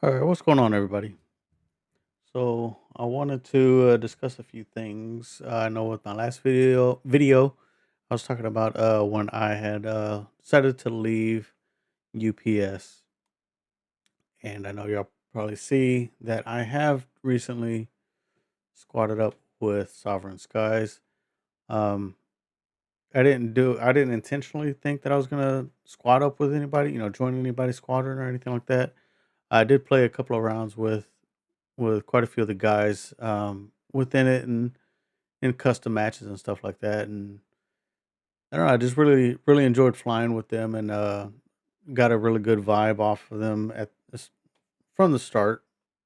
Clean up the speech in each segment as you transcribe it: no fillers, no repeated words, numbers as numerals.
All right, what's going on, everybody? So I wanted to discuss a few things. I know with my last video, I was talking about when I had decided to leave UPS, and I know y'all probably see that I have recently squatted up with Sovereign Skies. Um, I didn't intentionally think that I was gonna squat up with anybody, join anybody's squadron or anything like that. I did play a couple of rounds with quite a few of the guys within it and in custom matches and stuff like that. And I don't know, I just really enjoyed flying with them and got a really good vibe off of them from the start.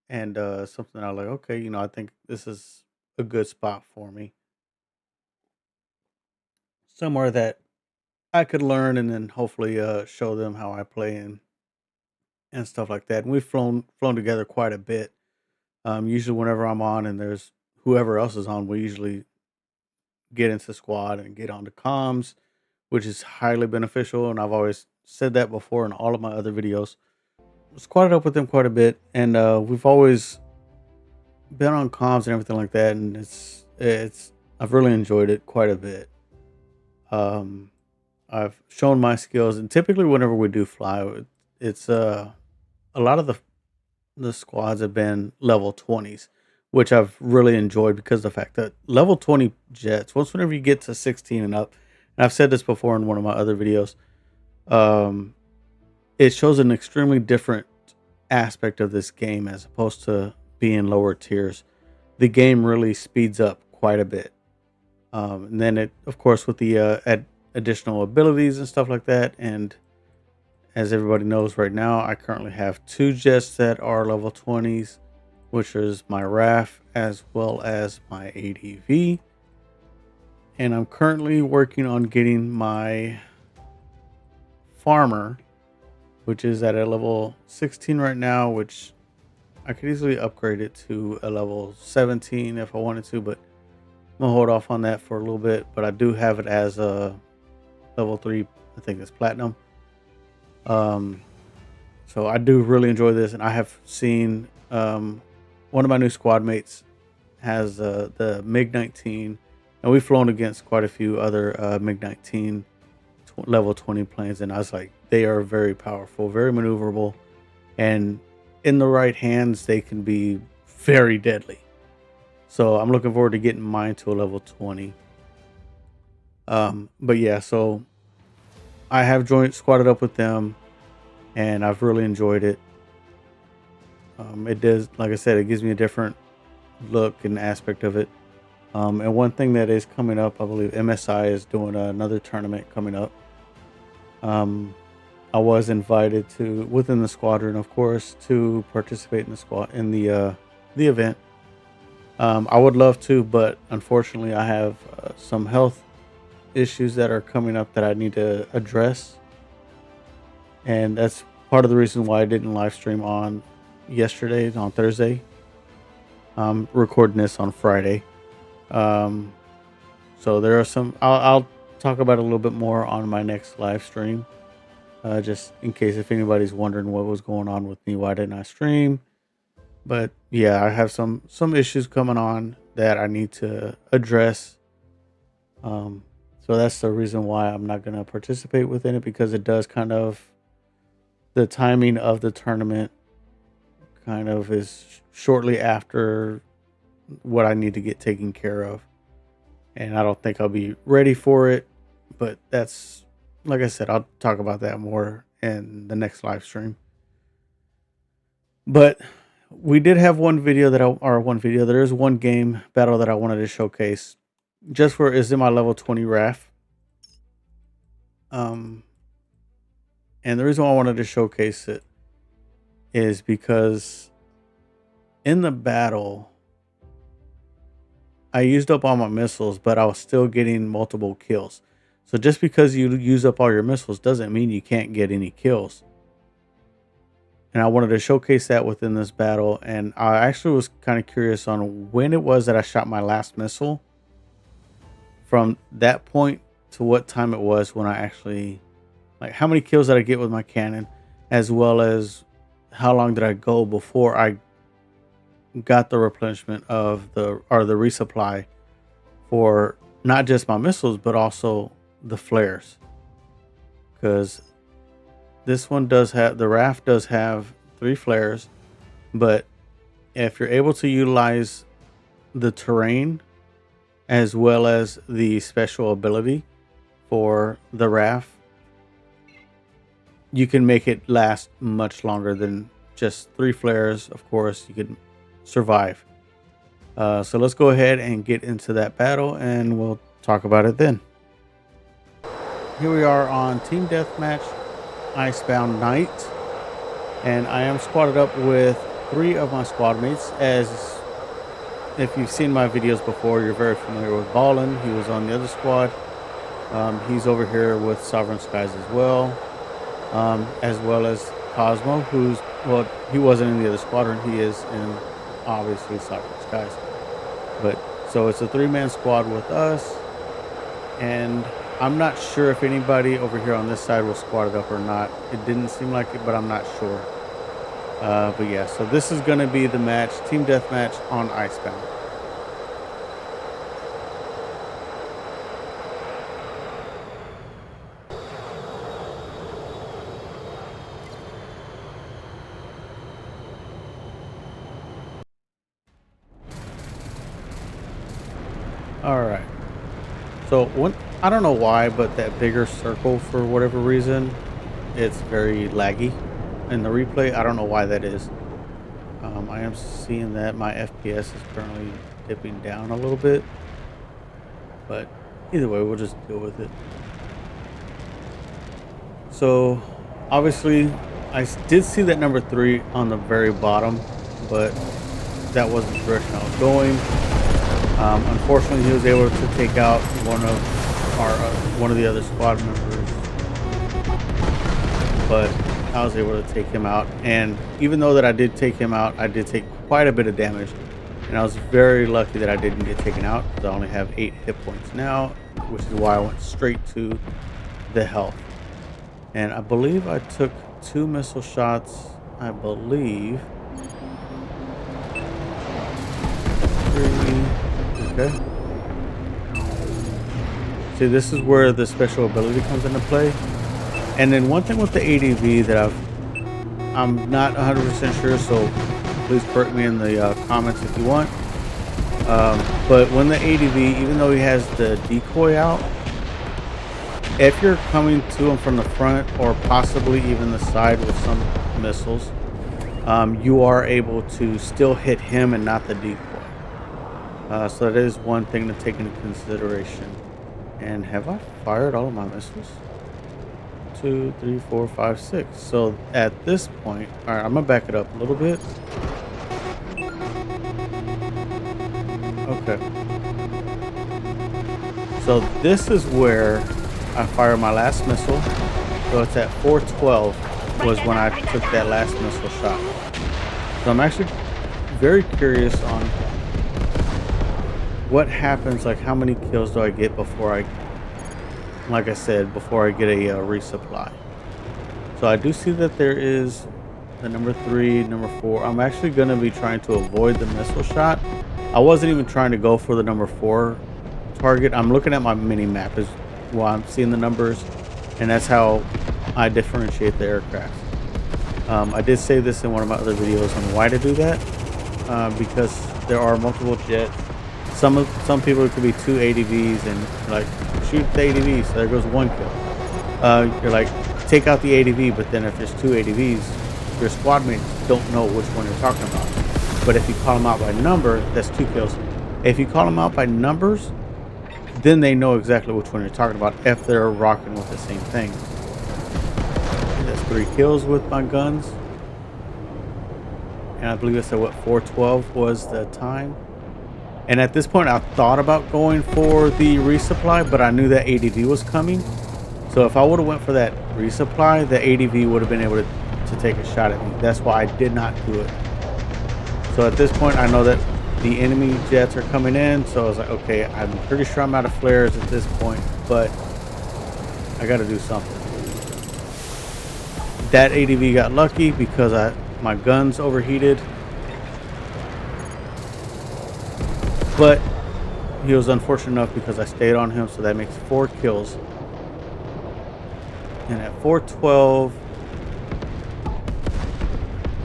And something I was like, okay, I think this is a good spot for me, somewhere that I could learn and then hopefully show them how I play and stuff like that. And we've flown together quite a bit. Usually, whenever I'm on and there's whoever else is on, we usually get into squad and get onto comms, which is highly beneficial. And I've always said that before in all of my other videos. Squatted up with them quite a bit, and we've always been on comms and everything like that. And it's I've really enjoyed it quite a bit. Um, I've shown my skills, and typically whenever we do fly, it's a lot of the squads have been level 20s, which I've really enjoyed because of the fact that level 20 jets, once whenever you get to 16 and up, and I've said this before in one of my other videos, um, it shows an extremely different aspect of this game as opposed to being lower tiers. The game really speeds up quite a bit. And then it, of course, with the additional abilities and stuff like that, and as everybody knows right now, I currently have two jets that are level 20s, which is my RAF as well as my ADV. And I'm currently working on getting my farmer, which is at a level 16 right now, which I could easily upgrade it to a level 17 if I wanted to, but I'm gonna hold off on that for a little bit. But I do have it as a level 3, I think it's platinum. Um, So I do really enjoy this, and I have seen one of my new squad mates has the MiG 19, and we've flown against quite a few other MiG 19 level 20 planes, and I was like, they are very powerful, very maneuverable, and in the right hands, they can be very deadly. So I'm looking forward to getting mine to a level 20. But yeah, so I have joined squatted up with them, and I've really enjoyed it. It does, like I said, it gives me a different look and aspect of it. And one thing that is coming up, I believe MSI is doing another tournament coming up. Um, I was invited to within the squadron, of course, to participate in the event. I would love to, but unfortunately, I have some health issues that are coming up that I need to address, and that's part of the reason why I didn't live stream on yesterday on Thursday. I'm recording this on Friday. Um, so there are some. I'll talk about it a little bit more on my next live stream. Just in case if anybody's wondering what was going on with me, why didn't I stream? But yeah, I have some issues coming on that I need to address. Um, so that's the reason why I'm not going to participate within it, because it does kind of the timing of the tournament kind of is shortly after what I need to get taken care of, and I don't think I'll be ready for it. But that's, like I said, I'll talk about that more in the next live stream. But we did have one video there is one game battle that I wanted to showcase just for is in my level 20 RAF. Um, and the reason why I wanted to showcase it is because in the battle, I used up all my missiles, but I was still getting multiple kills. So just because you use up all your missiles doesn't mean you can't get any kills. And I wanted to showcase that within this battle. And I actually was kind of curious on when it was that I shot my last missile. From that point to what time it was when I actually, like, how many kills did I get with my cannon, as well as how long did I go before I got the replenishment of the resupply for not just my missiles but also the flares, because this one does have the raft does have 3 flares, but if you're able to utilize the terrain as well as the special ability for the raft, you can make it last much longer than just 3 flares. Of course, you can survive. So let's go ahead and get into that battle and we'll talk about it then. Here we are on Team Deathmatch Icebound Night, and I am squatted up with 3 of my squad mates. As if you've seen my videos before, you're very familiar with Ballin. He was on the other squad. He's over here with Sovereign Skies as well as Cosmo, well, he wasn't in the other squadron. He is in, obviously, Sovereign Skies. But so it's a 3-man squad with us, and I'm not sure if anybody over here on this side was squatted up or not. It didn't seem like it, but I'm not sure. But yeah, so this is going to be the match, Team Deathmatch on Icebound. All right. So I don't know why, but that bigger circle, for whatever reason, it's very laggy in the replay. I don't know why that is. I am seeing that my FPS is currently dipping down a little bit, but either way, we'll just deal with it. So obviously, did see that number 3 on the very bottom, but that wasn't the direction I was going. Unfortunately, he was able to take out one of the other squad members, but I was able to take him out. And even though that I did take him out, I did take quite a bit of damage, and I was very lucky that I didn't get taken out, because I only have 8 hit points now, which is why I went straight to the health. And I believe I took 2 missile shots. I believe 3. Okay. See, this is where the special ability comes into play. And then one thing with the ADV that I'm not 100% sure, so please correct me in the comments if you want. But when the ADV, even though he has the decoy out, if you're coming to him from the front or possibly even the side with some missiles, you are able to still hit him and not the decoy. So that is one thing to take into consideration. And have I fired all of my missiles? 2, 3, 4, 5, 6. So at this point, all right, I'm gonna back it up a little bit. Okay. So this is where I fired my last missile. So it's at 412 was when I took that last missile shot. So I'm actually very curious on what happens, like how many kills do I get before like I said, before I get a resupply. So I do see that there is the number 3, number 4. I'm actually going to be trying to avoid the missile shot. I wasn't even trying to go for the number 4 target. I'm looking at my mini map is while I'm seeing the numbers, and that's how I differentiate the aircraft. I did say this in one of my other videos on why to do that, because there are multiple jets. Some people, it could be 2 ADVs, and like, shoot the ADV, so there goes 1 kill. You're like, take out the ADV, but then if there's 2 ADVs, your squad mates don't know which one you're talking about. But if you call them out by number, that's 2 kills. If you call them out by numbers, then they know exactly which one you're talking about if they're rocking with the same thing. That's 3 kills with my guns. And I believe I said, what, 412 was the time. And at this point, I thought about going for the resupply, but I knew that ADV was coming. So if I would have went for that resupply, the ADV would have been able to take a shot at me. That's why I did not do it. So at this point, I know that the enemy jets are coming in. So I was like, okay, I'm pretty sure I'm out of flares at this point, but I got to do something. That ADV got lucky because my guns overheated, but he was unfortunate enough because I stayed on him, so that makes 4 kills. And at 412,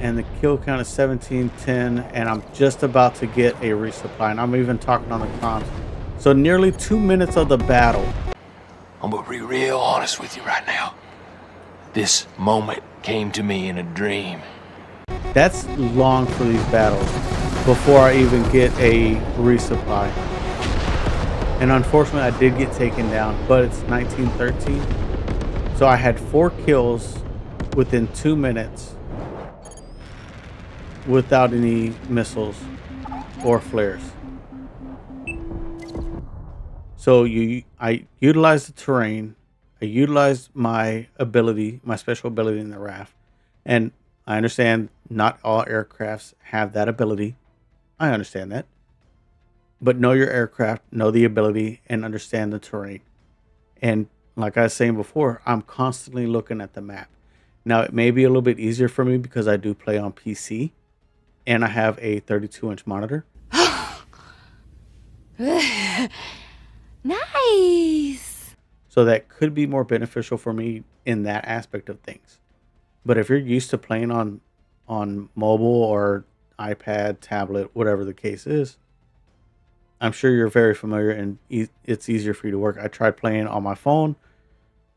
and the kill count is 1710, and I'm just about to get a resupply, and I'm even talking on the comms. So nearly 2 minutes of the battle. I'm gonna be real honest with you right now. This moment came to me in a dream. That's long for these battles before I even get a resupply. And unfortunately, I did get taken down, but it's 1913. So I had 4 kills within 2 minutes without any missiles or flares. So I utilized the terrain, I utilized my ability, my special ability in the RAF, and I understand not all aircrafts have that ability. I understand that, but know your aircraft, know the ability, and understand the terrain. And like I was saying before, I'm constantly looking at the map. Now it may be a little bit easier for me because I do play on PC, and I have a 32-inch monitor. Nice. So that could be more beneficial for me in that aspect of things. But if you're used to playing on mobile or iPad, tablet, whatever the case is, I'm sure you're very familiar and it's easier for you to work. I tried playing on my phone.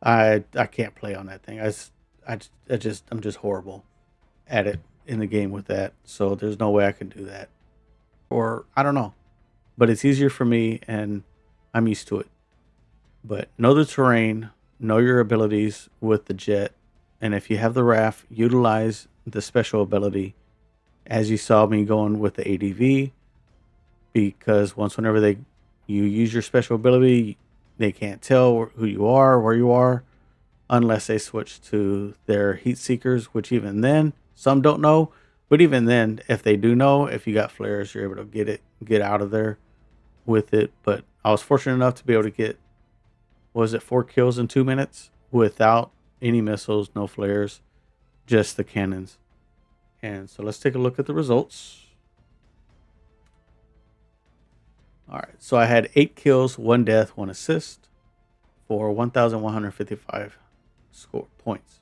I can't play on that thing. I'm just horrible at it in the game with that. So there's no way I can do that. Or I don't know. But it's easier for me and I'm used to it. But know the terrain, know your abilities with the jet, and if you have the RAF, utilize the special ability as you saw me going with the ADV, because whenever you use your special ability, they can't tell who you are, where you are, unless they switch to their heat seekers, which even then, some don't know. But even then, if they do know, if you got flares, you're able to get out of there with it. But I was fortunate enough to be able to get, was it 4 kills in 2 minutes without any missiles, no flares, just the cannons. And so let's take a look at the results. All right, so I had 8 kills, 1 death, 1 assist for 1,155 score points.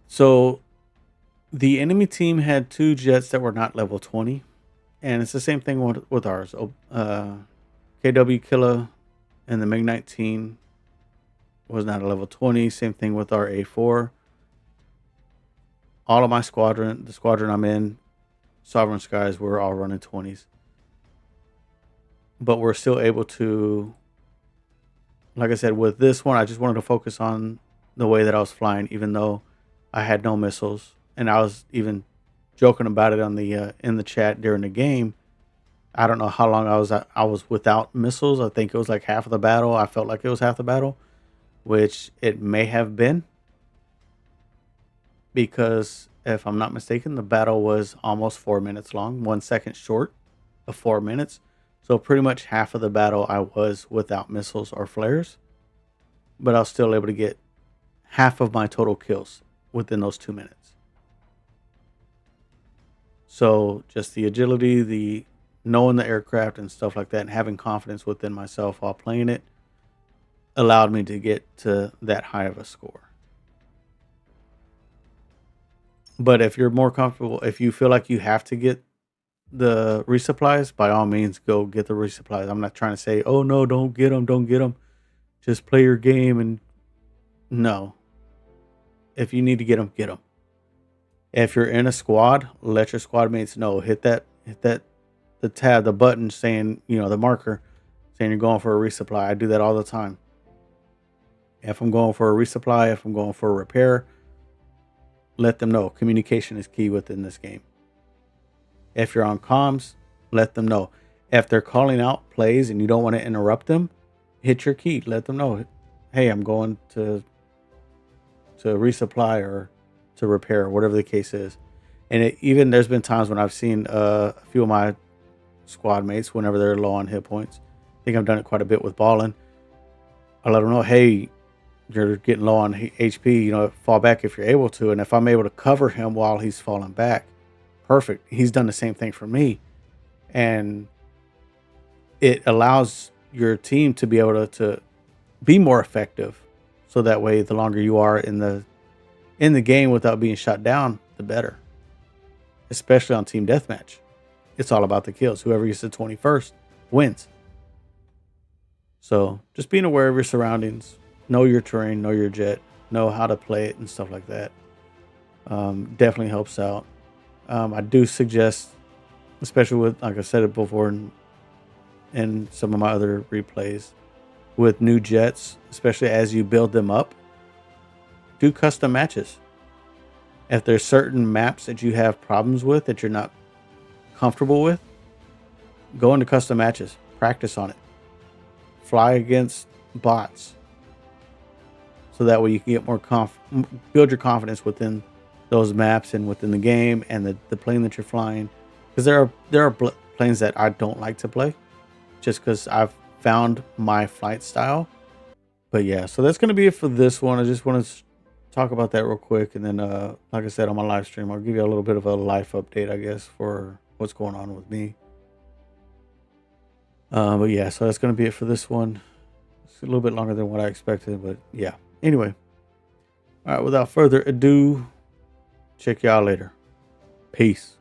So the enemy team had 2 jets that were not level 20, and it's the same thing with ours. KW Killer and the MiG-19 was not a level 20. Same thing with our A4. All of my squadron, the squadron I'm in, Sovereign Skies, we're all running 20s. But we're still able to, like I said, with this one, I just wanted to focus on the way that I was flying, even though I had no missiles. And I was even joking about it on the in the chat during the game. I don't know how long I was without missiles. I think it was like half of the battle. I felt like it was half the battle, which it may have been, because if I'm not mistaken, the battle was almost 4 minutes long, 1 second short of 4 minutes. So pretty much half of the battle I was without missiles or flares, but I was still able to get half of my total kills within those 2 minutes. So just the agility, the knowing the aircraft and stuff like that, and having confidence within myself while playing it allowed me to get to that high of a score. But if you're more comfortable, if you feel like you have to get the resupplies, by all means, go get the resupplies. I'm not trying to say, oh no, don't get them. Just play your game. And no, if you need to get them, get them. If you're in a squad, let your squad mates know. Hit the tab, the button saying, the marker saying you're going for a resupply. I do that all the time. If I'm going for a resupply, if I'm going for a repair, let them know. Communication is key within this game. If you're on comms, let them know. If they're calling out plays and you don't want to interrupt them, hit your key. Let them know, hey, I'm going to resupply or to repair, whatever the case is. And even there's been times when I've seen a few of my squad mates, whenever they're low on hit points, I think I've done it quite a bit with balling, I let them know, hey, you're getting low on HP, fall back if you're able to. And if I'm able to cover him while he's falling back, perfect. He's done the same thing for me. And it allows your team to be able to be more effective. So that way, the longer you are in the game without being shot down, the better. Especially on team deathmatch. It's all about the kills. Whoever gets to 21st wins. So just being aware of your surroundings, know your terrain, know your jet, know how to play it and stuff like that. Definitely helps out. I do suggest, especially with, like I said it before in some of my other replays, with new jets, especially as you build them up, do custom matches. If there's certain maps that you have problems with that you're not comfortable with, go into custom matches, practice on it, fly against bots, so that way you can get more build your confidence within those maps and within the game and the plane that you're flying. Because there are planes that I don't like to play, just because I've found my flight style. But yeah, so that's gonna be it for this one. I just want to talk about that real quick, and then like I said on my live stream, I'll give you a little bit of a life update, I guess, for what's going on with me. But yeah, so that's gonna be it for this one. It's a little bit longer than what I expected, but yeah. Anyway, all right. Without further ado, check y'all later. Peace.